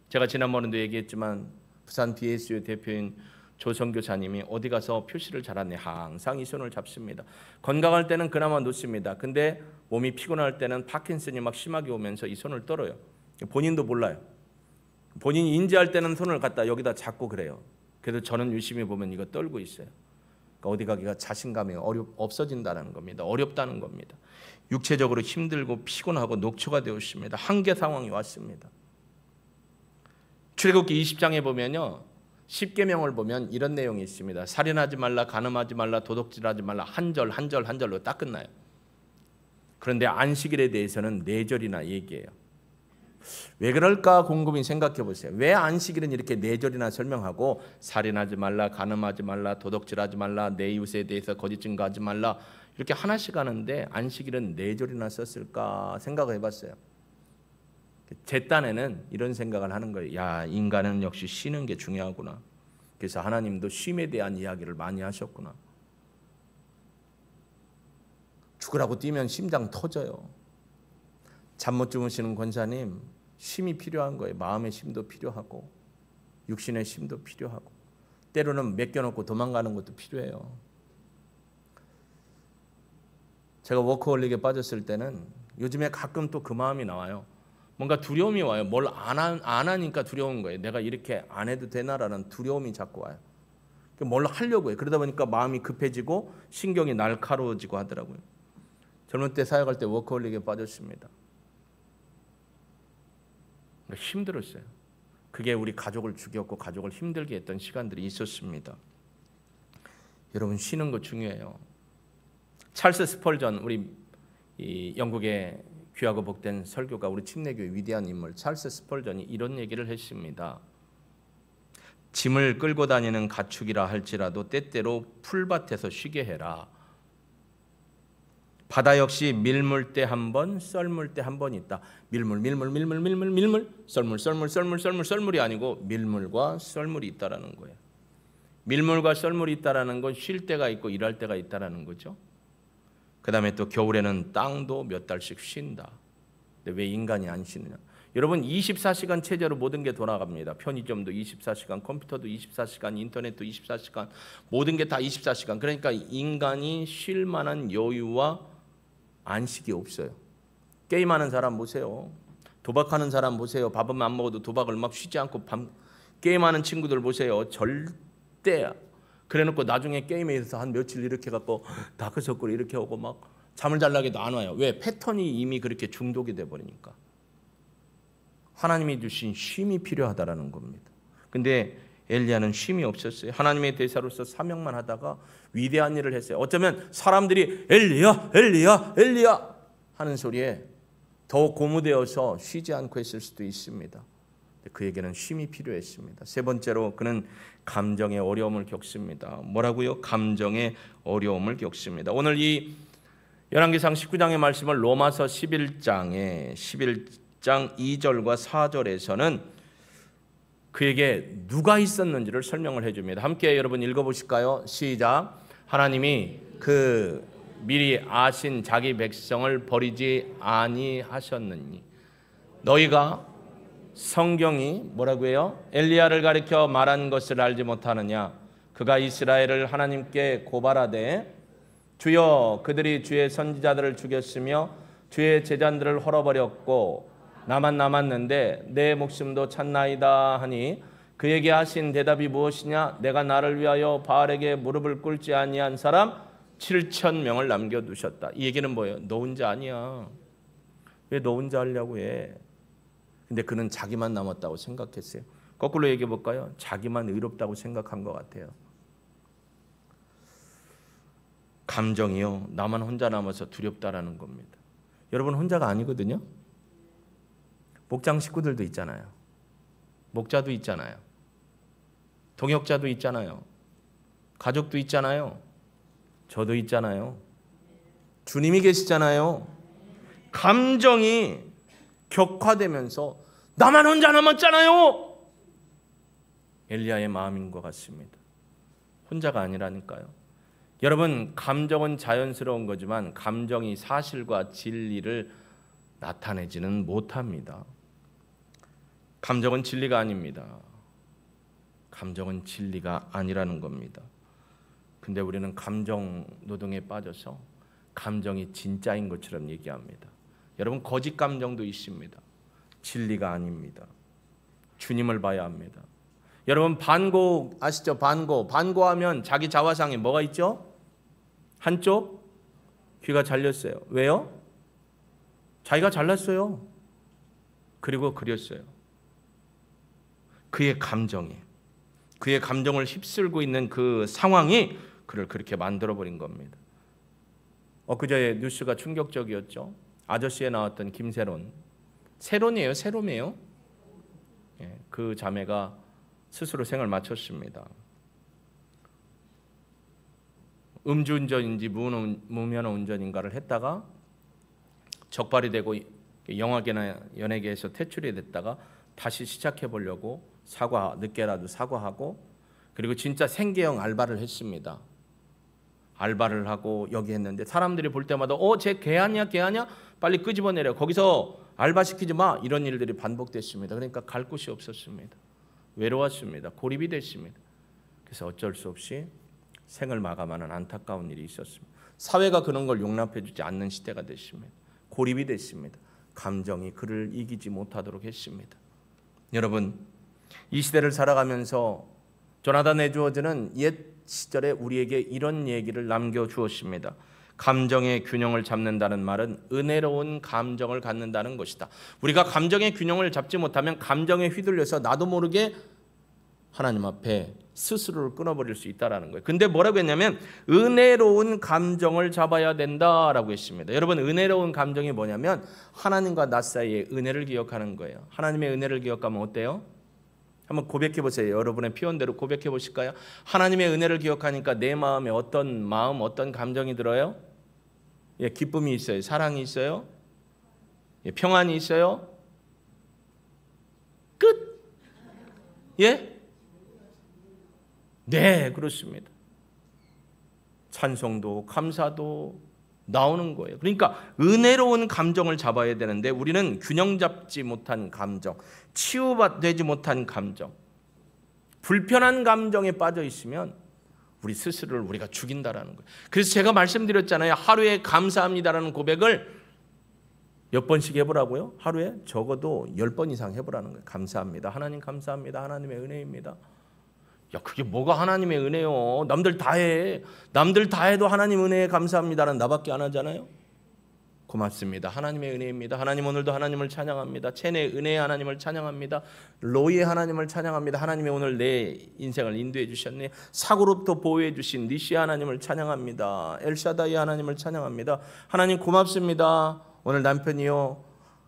제가 지난번에도 얘기했지만 부산 BSU 대표인 조성교사님이 어디 가서 표시를 잘하네. 항상 이 손을 잡습니다. 건강할 때는 그나마 놓습니다. 근데 몸이 피곤할 때는 파킨슨이 막 심하게 오면서 이 손을 떨어요. 본인도 몰라요. 본인이 인지할 때는 손을 갖다 여기다 잡고 그래요. 그래도 저는 유심히 보면 이거 떨고 있어요. 그러니까 어디 가기가 자신감이 없어진다는 겁니다. 어렵다는 겁니다. 육체적으로 힘들고 피곤하고 녹초가 되었습니다. 한계 상황이 왔습니다. 출애굽기 20장에 보면요, 10계명을 보면 이런 내용이 있습니다. 살인하지 말라, 간음하지 말라, 도둑질하지 말라, 한 절로 딱 끝나요. 그런데 안식일에 대해서는 4절이나 얘기해요. 왜 그럴까 곰곰이 생각해 보세요. 왜 안식일은 이렇게 4절이나 설명하고 살인하지 말라, 간음하지 말라, 도둑질하지 말라, 내 이웃에 대해서 거짓 증거하지 말라 이렇게 하나씩 하는데 안식일은 4절이나 썼을까 생각을 해봤어요. 제 딴에는 이런 생각을 하는 거예요. 야, 인간은 역시 쉬는 게 중요하구나. 그래서 하나님도 쉼에 대한 이야기를 많이 하셨구나. 죽으라고 뛰면 심장 터져요. 잠 못 주무시는 권사님, 쉼이 필요한 거예요. 마음의 쉼도 필요하고 육신의 쉼도 필요하고 때로는 맡겨놓고 도망가는 것도 필요해요. 제가 워커홀릭에 빠졌을 때는 요즘에 가끔 또 그 마음이 나와요. 뭔가 두려움이 와요. 뭘 안 하니까 두려운 거예요. 내가 이렇게 안 해도 되나라는 두려움이 자꾸 와요. 뭘 하려고 해요. 그러다 보니까 마음이 급해지고 신경이 날카로워지고 하더라고요. 젊을 때 사역할 때 워커홀릭에 빠졌습니다. 힘들었어요. 그게 우리 가족을 죽였고 가족을 힘들게 했던 시간들이 있었습니다. 여러분, 쉬는 거 중요해요. 찰스 스펄전, 우리 이 영국의 귀하고 복된 설교가, 우리 침례교의 위대한 인물 찰스 스펄전이 이런 얘기를 했습니다. 짐을 끌고 다니는 가축이라 할지라도 때때로 풀밭에서 쉬게 해라. 바다 역시 밀물 때 한 번, 썰물 때 한 번 있다. 밀물, 썰물이 아니고 밀물과 썰물이 있다라는 거예요. 밀물과 썰물이 있다라는 건 쉴 때가 있고 일할 때가 있다라는 거죠. 그 다음에 또 겨울에는 땅도 몇 달씩 쉰다. 근데 왜 인간이 안 쉬느냐? 여러분, 24시간 체제로 모든 게 돌아갑니다. 편의점도 24시간, 컴퓨터도 24시간, 인터넷도 24시간, 모든 게 다 24시간. 그러니까 인간이 쉴 만한 여유와 안식이 없어요. 게임하는 사람 보세요. 도박하는 사람 보세요. 밥은 안 먹어도 도박을 막 쉬지 않고 게임하는 친구들 보세요. 절대 그래놓고 나중에 게임에 있어서 한 며칠 이렇게 갖고 다크서클 이렇게 오고 막 잠을 잘라게도 안 와요. 왜? 패턴이 이미 그렇게 중독이 돼버리니까. 하나님이 주신 쉼이 필요하다라는 겁니다. 근데 엘리야는 쉼이 없었어요. 하나님의 대사로서 사명만 하다가 위대한 일을 했어요. 어쩌면 사람들이 엘리야 하는 소리에 더 고무되어서 쉬지 않고 있을 수도 있습니다. 그에게는 쉼이 필요했습니다. 세 번째로 그는 감정의 어려움을 겪습니다. 뭐라고요? 감정의 어려움을 겪습니다. 오늘 이 열왕기상 19장의 말씀을 로마서 11장 2절과 4절에서는 그에게 누가 있었는지를 설명을 해줍니다. 함께 여러분 읽어보실까요? 시작. 하나님이 그 미리 아신 자기 백성을 버리지 아니하셨느니. 너희가 성경이 뭐라고 해요? 엘리야를 가리켜 말한 것을 알지 못하느냐? 그가 이스라엘을 하나님께 고발하되 주여, 그들이 주의 선지자들을 죽였으며 주의 제자들을 헐어버렸고 나만 남았는데 내 목숨도 찾나이다 하니 그에게 하신 대답이 무엇이냐? 내가 나를 위하여 바알에게 무릎을 꿇지 아니한 사람 7,000명을 남겨두셨다. 이 얘기는 뭐예요? 너 혼자 아니야. 왜 너 혼자 하려고 해? 근데 그는 자기만 남았다고 생각했어요. 거꾸로 얘기해 볼까요? 자기만 의롭다고 생각한 것 같아요. 감정이요, 나만 혼자 남아서 두렵다라는 겁니다. 여러분 혼자가 아니거든요. 목장 식구들도 있잖아요. 목자도 있잖아요. 동역자도 있잖아요. 가족도 있잖아요. 저도 있잖아요. 주님이 계시잖아요. 감정이 격화되면서 나만 혼자 남았잖아요. 엘리야의 마음인 것 같습니다. 혼자가 아니라니까요. 여러분, 감정은 자연스러운 거지만 감정이 사실과 진리를 나타내지는 못합니다. 감정은 진리가 아닙니다. 감정은 진리가 아니라는 겁니다. 근데 우리는 감정 노동에 빠져서 감정이 진짜인 것처럼 얘기합니다. 여러분, 거짓 감정도 있습니다. 진리가 아닙니다. 주님을 봐야 합니다. 여러분, 반고 아시죠? 반고하면 자기 자화상에 뭐가 있죠? 한쪽 귀가 잘렸어요. 왜요? 자기가 잘났어요. 그리고 그렸어요. 그의 감정을 휩쓸고 있는 그 상황이 그를 그렇게 만들어버린 겁니다. 엊그제 뉴스가 충격적이었죠. 아저씨에 나왔던 김세론. 세론이에요? 세롬이에요? 그 자매가 스스로 생을 마쳤습니다. 음주운전인지 무면허 운전인가를 했다가 적발이 되고 영화계나 연예계에서 퇴출이 됐다가 다시 시작해보려고 늦게라도 사과하고, 그리고 진짜 생계형 알바를 했습니다. 알바를 하고 여기 했는데 사람들이 볼 때마다 쟤 개하냐 빨리 끄집어내려, 거기서 알바 시키지 마, 이런 일들이 반복됐습니다. 그러니까 갈 곳이 없었습니다. 외로웠습니다. 고립이 됐습니다. 그래서 어쩔 수 없이 생을 마감하는 안타까운 일이 있었습니다. 사회가 그런 걸 용납해주지 않는 시대가 됐습니다. 고립이 됐습니다. 감정이 그를 이기지 못하도록 했습니다. 여러분, 이 시대를 살아가면서 조나단 에드워즈는 옛 시절에 우리에게 이런 얘기를 남겨주었습니다. 감정의 균형을 잡는다는 말은 은혜로운 감정을 갖는다는 것이다. 우리가 감정의 균형을 잡지 못하면 감정에 휘둘려서 나도 모르게 하나님 앞에 스스로를 끊어버릴 수 있다는 거예요. 근데 뭐라고 했냐면 은혜로운 감정을 잡아야 된다라고 했습니다. 여러분, 은혜로운 감정이 뭐냐면 하나님과 나 사이의 은혜를 기억하는 거예요. 하나님의 은혜를 기억하면 어때요? 한번 고백해 보세요. 여러분의 표현대로 고백해 보실까요? 하나님의 은혜를 기억하니까 내 마음에 어떤 마음, 어떤 감정이 들어요? 기쁨이 있어요. 사랑이 있어요. 평안이 있어요. 끝. 네, 그렇습니다. 찬송도 감사도 나오는 거예요. 그러니까 은혜로운 감정을 잡아야 되는데 우리는 균형 잡지 못한 감정, 치유되지 못한 감정, 불편한 감정에 빠져 있으면 우리 스스로를 우리가 죽인다라는 거예요. 그래서 제가 말씀드렸잖아요. 하루에 감사합니다라는 고백을 몇 번씩 해보라고요? 하루에 적어도 10번 이상 해보라는 거예요. 감사합니다. 하나님 감사합니다. 하나님의 은혜입니다. 야, 그게 뭐가 하나님의 은혜요? 남들 다 해. 남들 다 해도 하나님 은혜에 감사합니다는 나밖에 안 하잖아요. 고맙습니다. 하나님의 은혜입니다. 하나님 오늘도 하나님을 찬양합니다. 체내 은혜의 하나님을 찬양합니다. 로이의 하나님을 찬양합니다. 하나님이 오늘 내 인생을 인도해 주셨네. 사고로부터 보호해 주신 니시 하나님을 찬양합니다. 엘샤다이 하나님을 찬양합니다. 하나님 고맙습니다. 오늘 남편이요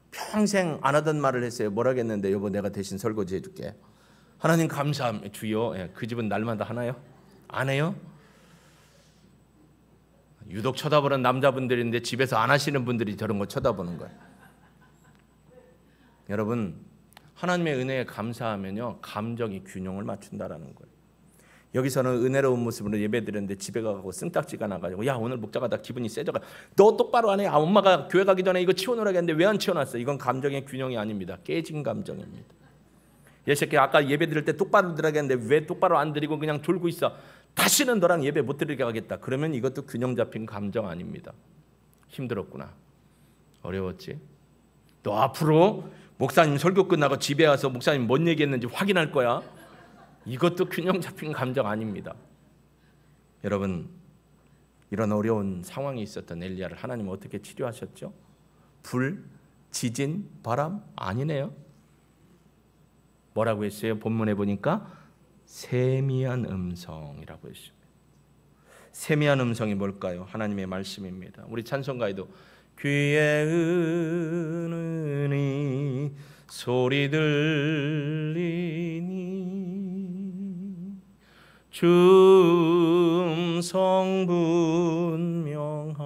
평생 안 하던 말을 했어요. 뭐라겠는데 여보 내가 대신 설거지 해줄게. 하나님 감사합니다. 주여. 그 집은 날마다 하나요? 안 해요? 유독 쳐다보는 남자분들인데 집에서 안 하시는 분들이 저런 거 쳐다보는 거예요. 여러분, 하나님의 은혜에 감사하면요 감정이 균형을 맞춘다라는 거예요. 여기서는 은혜로운 모습으로 예배드렸는데 집에 가고 승딱지가 나가지고 야 오늘 목자가 다 기분이 세져가 너 똑바로 안 해. 엄마가 교회 가기 전에 이거 치워놓으라고 했는데 왜 안 치워놨어? 이건 감정의 균형이 아닙니다. 깨진 감정입니다. 얘 새끼 아까 예배 드릴 때 똑바로 드리라겠는데 왜 똑바로 안 드리고 그냥 졸고 있어? 다시는 너랑 예배 못 드리게 하겠다. 그러면 이것도 균형 잡힌 감정 아닙니다. 힘들었구나. 어려웠지? 너 앞으로 목사님 설교 끝나고 집에 와서 목사님 뭔 얘기했는지 확인할 거야. 이것도 균형 잡힌 감정 아닙니다. 여러분, 이런 어려운 상황이 있었던 엘리야를 하나님은 어떻게 치료하셨죠? 불, 지진, 바람? 아니네요. 뭐라고 했어요? 본문에 보니까 세미한 음성이라고 했습니다. 세미한 음성이 뭘까요? 하나님의 말씀입니다. 우리 찬송가에도 귀에 은은히 소리 들리니 주 음성 분명하다.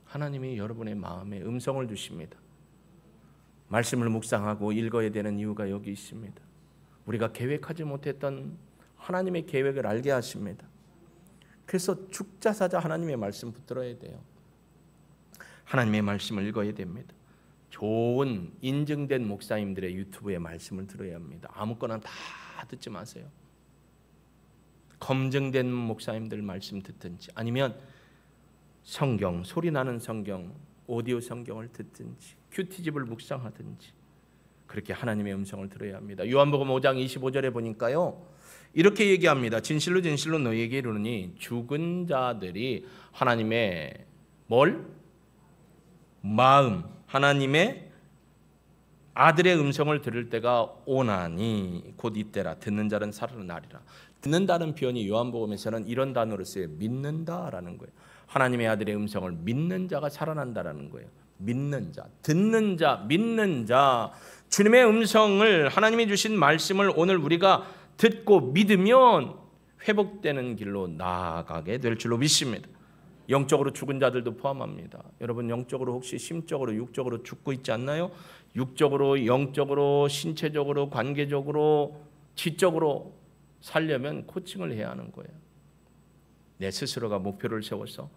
하나님이 여러분의 마음에 음성을 주십니다. 말씀을 묵상하고 읽어야 되는 이유가 여기 있습니다. 우리가 계획하지 못했던 하나님의 계획을 알게 하십니다. 그래서 죽자사자 하나님의 말씀 붙들어야 돼요. 하나님의 말씀을 읽어야 됩니다. 좋은 인증된 목사님들의 유튜브의 말씀을 들어야 합니다. 아무거나 다 듣지 마세요. 검증된 목사님들 말씀 듣든지 아니면 성경, 소리 나는 성경, 오디오 성경을 듣든지 큐티집을 묵상하든지 그렇게 하나님의 음성을 들어야 합니다. 요한복음 5장 25절에 보니까요, 이렇게 얘기합니다. 진실로 진실로 너희에게 이르노니 죽은 자들이 하나님의 마음, 하나님의 아들의 음성을 들을 때가 오나니 곧 이때라. 듣는 자는 살아나리라. 듣는다는 표현이 요한복음에서는 이런 단어로 쓰여요. 믿는다라는 거예요. 하나님의 아들의 음성을 믿는 자가 살아난다라는 거예요. 믿는 자, 듣는 자, 믿는 자. 주님의 음성을, 하나님이 주신 말씀을 오늘 우리가 듣고 믿으면 회복되는 길로 나아가게 될 줄로 믿습니다. 영적으로 죽은 자들도 포함합니다. 여러분, 영적으로 혹시 심적으로 육적으로 죽고 있지 않나요? 육적으로, 영적으로, 신체적으로, 관계적으로, 지적으로 살려면 코칭을 해야 하는 거예요. 내 스스로가 목표를 세워서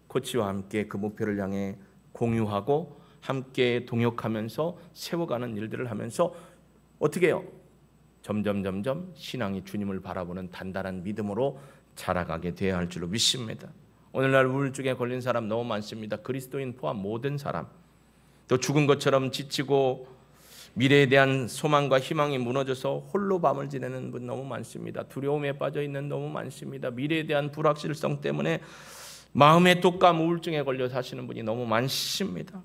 코치와 함께 그 목표를 향해 공유하고 함께 동역하면서 세워가는 일들을 하면서 어떻게 해요? 점점 신앙이 주님을 바라보는 단단한 믿음으로 자라가게 되어야 할 줄로 믿습니다. 오늘날 우울증에 걸린 사람 너무 많습니다. 그리스도인 포함 모든 사람. 또 죽은 것처럼 지치고 미래에 대한 소망과 희망이 무너져서 홀로 밤을 지내는 분 너무 많습니다. 두려움에 빠져 있는 너무 많습니다. 미래에 대한 불확실성 때문에 마음의 독감, 우울증에 걸려 사시는 분이 너무 많습니다.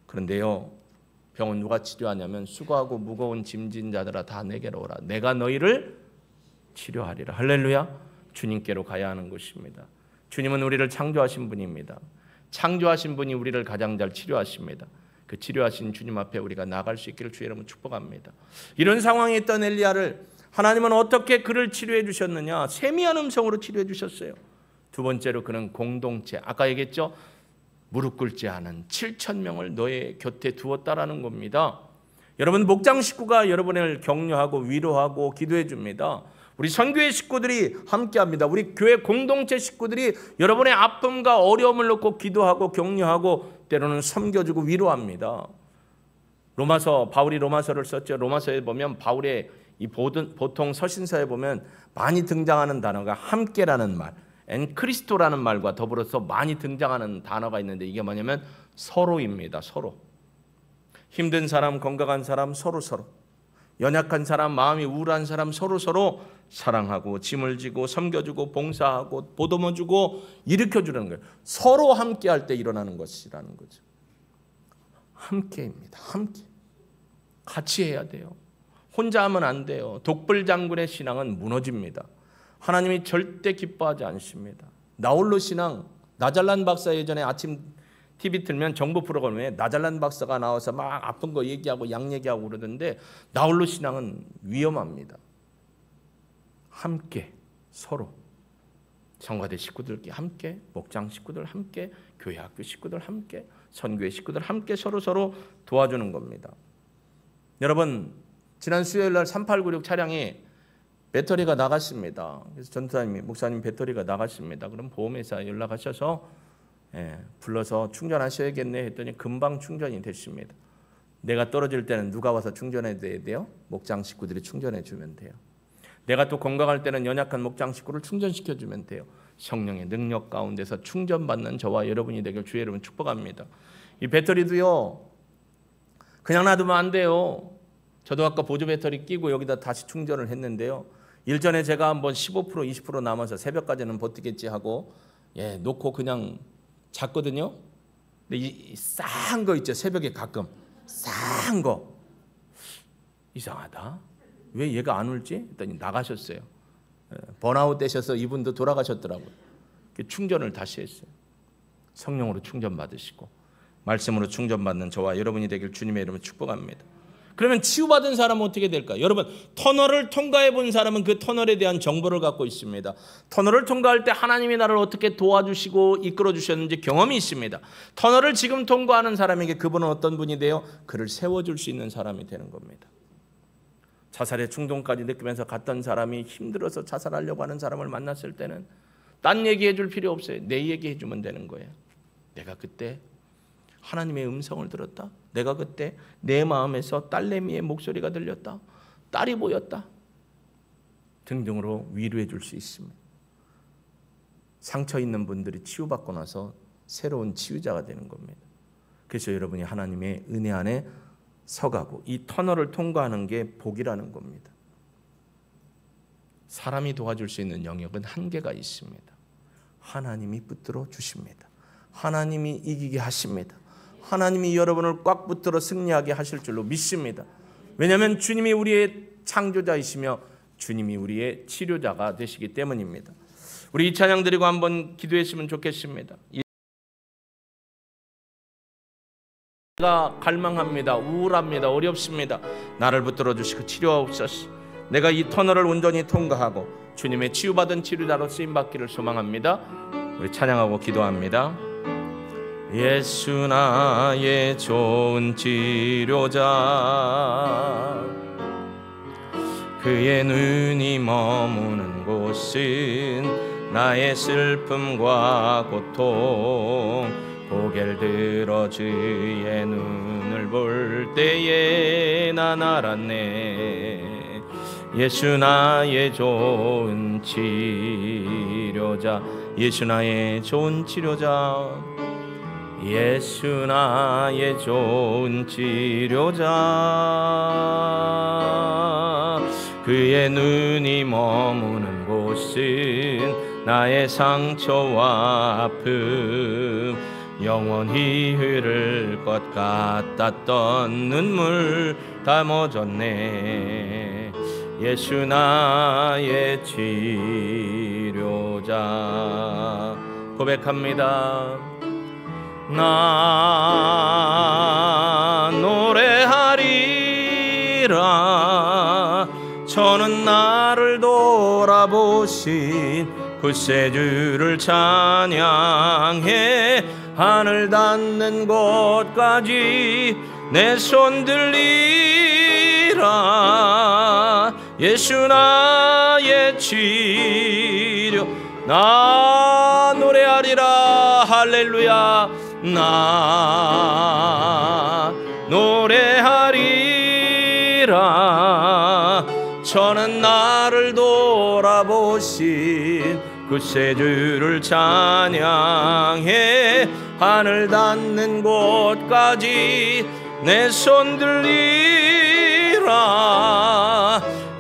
그런데요, 병은 누가 치료하냐면 수고하고 무거운 짐진 자들아 다 내게로 오라. 내가 너희를 치료하리라. 할렐루야. 주님께로 가야 하는 것입니다. 주님은 우리를 창조하신 분입니다. 창조하신 분이 우리를 가장 잘 치료하십니다. 그 치료하신 주님 앞에 우리가 나갈 수 있기를 주의 이름으로 축복합니다. 이런 상황에 있던 엘리야를 하나님은 어떻게 그를 치료해 주셨느냐? 세미한 음성으로 치료해 주셨어요. 두 번째로 그는 공동체, 아까 얘기했죠? 무릎 꿇지 않은 7,000명을 너의 곁에 두었다라는 겁니다. 여러분, 목장 식구가 여러분을 격려하고 위로하고 기도해 줍니다. 우리 선교회 식구들이 함께합니다. 우리 교회 공동체 식구들이 여러분의 아픔과 어려움을 놓고 기도하고 격려하고 때로는 섬겨주고 위로합니다. 바울이 로마서를 썼죠. 로마서에 보면 바울의 이 보통 서신서에 보면 많이 등장하는 단어가 함께라는 말, 엔크리스토라는 말과 더불어서 많이 등장하는 단어가 있는데 이게 뭐냐면 서로입니다. 서로. 힘든 사람, 건강한 사람 서로. 연약한 사람, 마음이 우울한 사람 서로 사랑하고 짐을 지고 섬겨주고 봉사하고 보듬어주고 일으켜주는 거예요. 서로 함께할 때 일어나는 것이라는 거죠. 함께입니다. 함께. 같이 해야 돼요. 혼자 하면 안 돼요. 독불장군의 신앙은 무너집니다. 하나님이 절대 기뻐하지 않습니다. 나홀로 신앙, 나잘란 박사 예전에 아침 TV 틀면 정보 프로그램에 나잘란 박사가 나와서 막 아픈 거 얘기하고 양 얘기하고 그러던데 나홀로 신앙은 위험합니다. 함께 서로 성가대 식구들 함께, 목장 식구들 함께, 교회 학교 식구들 함께, 선교회 식구들 함께 서로 도와주는 겁니다. 여러분, 지난 수요일 날 3896 차량이 배터리가 나갔습니다. 그래서 전도사님이 목사님 배터리가 나갔습니다. 그럼 보험회사에 연락하셔서 불러서 충전하셔야겠네 했더니 금방 충전이 됐습니다. 내가 떨어질 때는 누가 와서 충전해 줘야 돼요? 목장 식구들이 충전해 주면 돼요. 내가 또 건강할 때는 연약한 목장 식구를 충전시켜주면 돼요. 성령의 능력 가운데서 충전받는 저와 여러분이 되길 주의 이름으로 축복합니다. 이 배터리도요, 그냥 놔두면 안 돼요. 저도 아까 보조 배터리 끼고 여기다 다시 충전을 했는데요, 일전에 제가 한번 15% 20% 남아서 새벽까지는 버티겠지 하고 놓고 그냥 잤거든요. 근데 이 싸한 거 있죠, 새벽에 가끔 싸한 거, 이상하다, 왜 얘가 안 울지? 했더니 나가셨어요. 번아웃 되셔서 이분도 돌아가셨더라고요. 충전을 다시 했어요. 성령으로 충전받으시고 말씀으로 충전받는 저와 여러분이 되길 주님의 이름으로 축복합니다. 그러면 치유받은 사람은 어떻게 될까요? 여러분, 터널을 통과해 본 사람은 그 터널에 대한 정보를 갖고 있습니다. 터널을 통과할 때 하나님이 나를 어떻게 도와주시고 이끌어 주셨는지 경험이 있습니다. 터널을 지금 통과하는 사람에게 그분은 어떤 분이 되어 그를 세워줄 수 있는 사람이 되는 겁니다. 자살의 충동까지 느끼면서 갔던 사람이 힘들어서 자살하려고 하는 사람을 만났을 때는 딴 얘기해 줄 필요 없어요. 내 얘기해 주면 되는 거예요. 내가 그때 하나님의 음성을 들었다. 내가 그때 내 마음에서 딸내미의 목소리가 들렸다. 딸이 보였다. 등등으로 위로해 줄 수 있습니다. 상처 있는 분들이 치유받고 나서 새로운 치유자가 되는 겁니다. 그래서 여러분이 하나님의 은혜 안에 서가고 이 터널을 통과하는 게 복이라는 겁니다. 사람이 도와줄 수 있는 영역은 한계가 있습니다. 하나님이 붙들어 주십니다. 하나님이 이기게 하십니다. 하나님이 여러분을 꽉 붙들어 승리하게 하실 줄로 믿습니다. 왜냐하면 주님이 우리의 창조자이시며 주님이 우리의 치료자가 되시기 때문입니다. 우리 이 찬양 드리고 한번 기도했으면 좋겠습니다. 내가 갈망합니다. 우울합니다. 어렵습니다. 나를 붙들어 주시고 치료하옵소서. 내가 이 터널을 온전히 통과하고 주님의 치유받은 치료자로 쓰임받기를 소망합니다. 우리 찬양하고 기도합니다. 예수 나의 좋은 치료자, 그의 눈이 머무는 곳은 나의 슬픔과 고통, 고개를 들어 주의 눈을 볼 때에 난 알았네. 예수 나의 좋은 치료자, 예수 나의 좋은 치료자, 예수 나의 좋은 치료자, 그의 눈이 머무는 곳은 나의 상처와 아픔, 영원히 흐를 것 같았던 눈물 다 멎었네. 예수 나의 치료자. 고백합니다. 나 노래하리라. 저는 나를 돌아보신 구세주를 찬양해 하늘 닿는 곳까지 내 손 들리라. 예수 나의 치료. 나 노래하리라. 할렐루야. 나 노래하리라. 저는 나를 돌아보신 구세주를 찬양해 하늘 닿는 곳까지 내 손 들리라.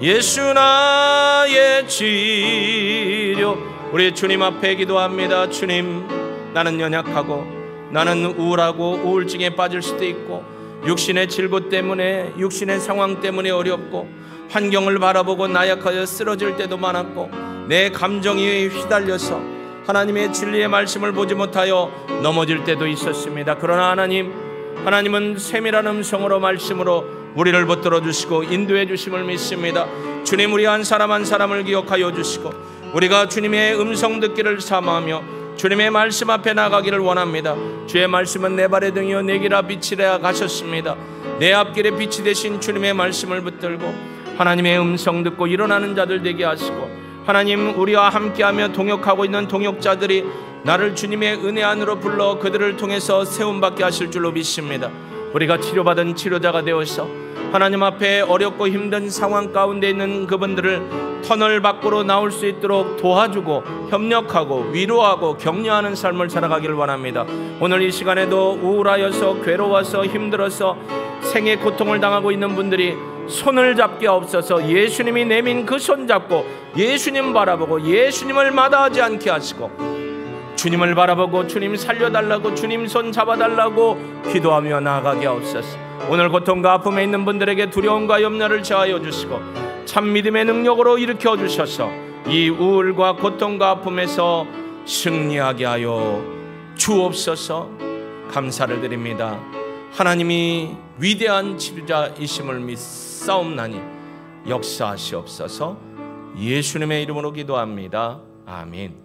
예수 나의 치료. 우리 주님 앞에 기도합니다. 주님, 나는 연약하고 나는 우울하고 우울증에 빠질 수도 있고 육신의 질고 때문에, 육신의 상황 때문에 어렵고 환경을 바라보고 나약하여 쓰러질 때도 많았고 내 감정에 휘달려서 하나님의 진리의 말씀을 보지 못하여 넘어질 때도 있었습니다. 그러나 하나님은 세밀한 음성으로 말씀으로 우리를 붙들어 주시고 인도해 주심을 믿습니다. 주님, 우리 한 사람 한 사람을 기억하여 주시고 우리가 주님의 음성 듣기를 사모하며 주님의 말씀 앞에 나가기를 원합니다. 주의 말씀은 내 발의 등이요 내 길 앞 빛이라 가셨습니다. 내 앞길에 빛이 되신 주님의 말씀을 붙들고 하나님의 음성 듣고 일어나는 자들 되게 하시고, 하나님, 우리와 함께하며 동역하고 있는 동역자들이 나를 주님의 은혜 안으로 불러 그들을 통해서 세움받게 하실 줄로 믿습니다. 우리가 치료받은 치료자가 되어서 하나님 앞에 어렵고 힘든 상황 가운데 있는 그분들을 터널 밖으로 나올 수 있도록 도와주고 협력하고 위로하고 격려하는 삶을 살아가기를 원합니다. 오늘 이 시간에도 우울하여서 괴로워서 힘들어서 생의 고통을 당하고 있는 분들이 손을 잡기 없어서 예수님이 내민 그 손 잡고 예수님 바라보고 예수님을 마다하지 않게 하시고 주님을 바라보고 주님 살려달라고 주님 손 잡아달라고 기도하며 나아가게 하옵소서. 오늘 고통과 아픔에 있는 분들에게 두려움과 염려를 제하여 주시고 참 믿음의 능력으로 일으켜 주셔서 이 우울과 고통과 아픔에서 승리하게 하여 주옵소서. 감사를 드립니다. 하나님이 위대한 치유자이심을 믿사옵나니 역사하시옵소서. 예수님의 이름으로 기도합니다. 아멘.